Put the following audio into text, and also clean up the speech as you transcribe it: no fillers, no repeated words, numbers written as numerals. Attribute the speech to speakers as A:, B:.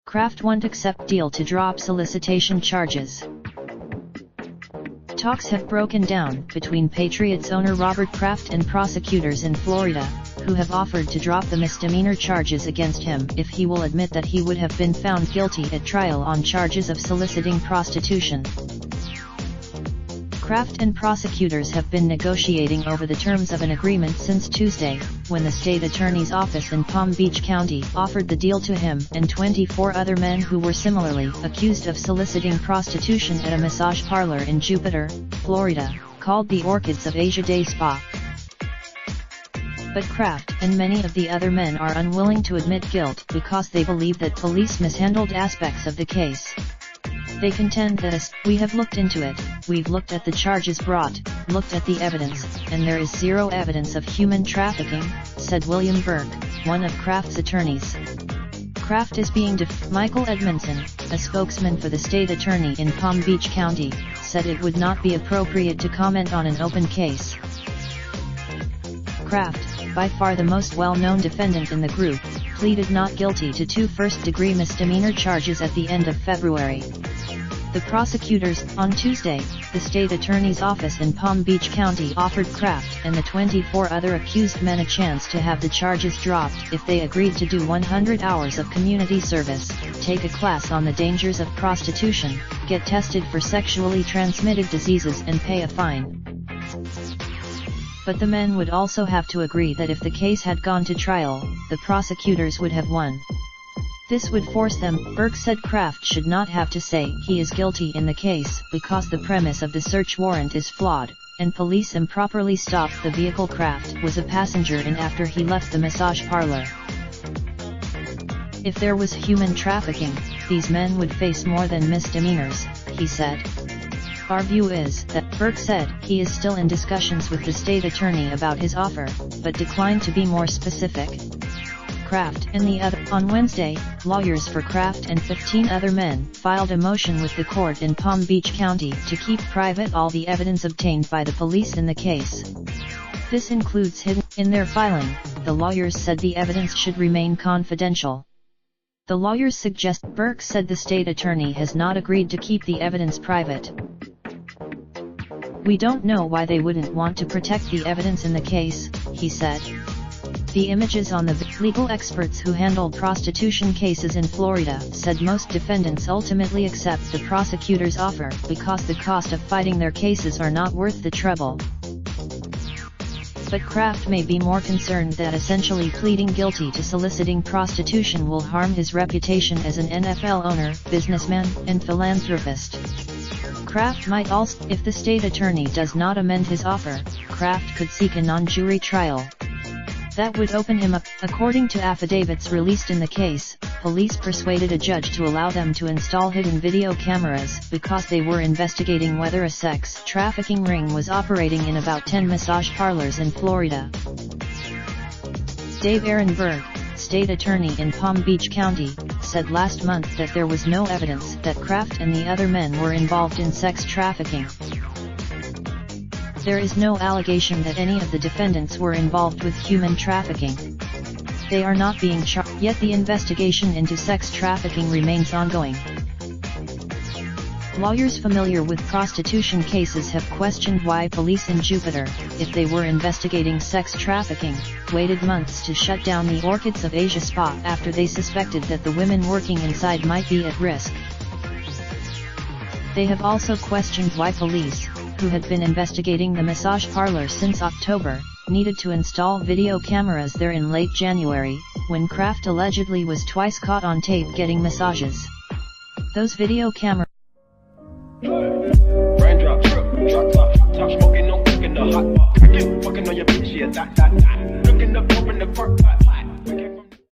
A: Kraft won't accept deal to drop solicitation charges. Talks have broken down between Patriots owner Robert Kraft and prosecutors in Florida, who have offered to drop the misdemeanor charges against him if he will admit that he would have been found guilty at trial on charges of soliciting prostitution. Kraft and prosecutors have been negotiating over the terms of an agreement since Tuesday, when the state attorney's office in Palm Beach County offered the deal to him and 24 other men who were similarly accused of soliciting prostitution at a massage parlor in Jupiter, Florida, called the Orchids of Asia Day Spa. But Kraft and many of the other men are unwilling to admit guilt because they believe that police mishandled aspects of the case. They contend that as we have looked into it, we've looked at the charges brought, looked at the evidence, and there is zero evidence of human trafficking, said William Burke, one of Kraft's attorneys. Kraft is being Michael Edmondson, a spokesman for the state attorney in Palm Beach County, said it would not be appropriate to comment on an open case. Kraft, by far the most well-known defendant in the group, pleaded not guilty to 2 first-degree misdemeanor charges at the end of February. The prosecutors, on Tuesday, the state attorney's office in Palm Beach County offered Kraft and the 24 other accused men a chance to have the charges dropped if they agreed to do 100 hours of community service, take a class on the dangers of prostitution, get tested for sexually transmitted diseases and pay a fine. But the men would also have to agree that if the case had gone to trial, the prosecutors would have won. This would force them, Burke said. Kraft should not have to say he is guilty in the case because the premise of the search warrant is flawed, and police improperly stopped the vehicle Kraft was a passenger in after he left the massage parlor. If there was human trafficking, these men would face more than misdemeanors, he said. Our view is that, Burke said, he is still in discussions with the state attorney about his offer, but declined to be more specific. Kraft and the other. On Wednesday, lawyers for Kraft and 15 other men filed a motion with the court in Palm Beach County to keep private all the evidence obtained by the police in the case. This includes hidden. In their filing, the lawyers said the evidence should remain confidential. The lawyers suggest. Burke said the state attorney has not agreed to keep the evidence private. We don't know why they wouldn't want to protect the evidence in the case, he said. The images on the legal experts who handled prostitution cases in Florida said most defendants ultimately accept the prosecutor's offer because the cost of fighting their cases are not worth the trouble. But Kraft may be more concerned that essentially pleading guilty to soliciting prostitution will harm his reputation as an NFL owner, businessman, and philanthropist. Kraft might also, if the state attorney does not amend his offer, Kraft could seek a non-jury trial. That would open him up. According to affidavits released in the case, police persuaded a judge to allow them to install hidden video cameras because they were investigating whether a sex trafficking ring was operating in about 10 massage parlors in Florida. Dave Ehrenberg, state attorney in Palm Beach County, said last month that there was no evidence that Kraft and the other men were involved in sex trafficking. There is no allegation that any of the defendants were involved with human trafficking. They are not being charged, yet the investigation into sex trafficking remains ongoing. Lawyers familiar with prostitution cases have questioned why police in Jupiter, if they were investigating sex trafficking, waited months to shut down the Orchids of Asia Spa after they suspected that the women working inside might be at risk. They have also questioned why police, who had been investigating the massage parlor since October, needed to install video cameras there in late January, when Kraft allegedly was twice caught on tape getting massages. Those video cameras.
B: Raindrop, drop top, smoking, no cooking the hot pot. I get fucking on your bitch, yeah, that. Looking up, open the park pot.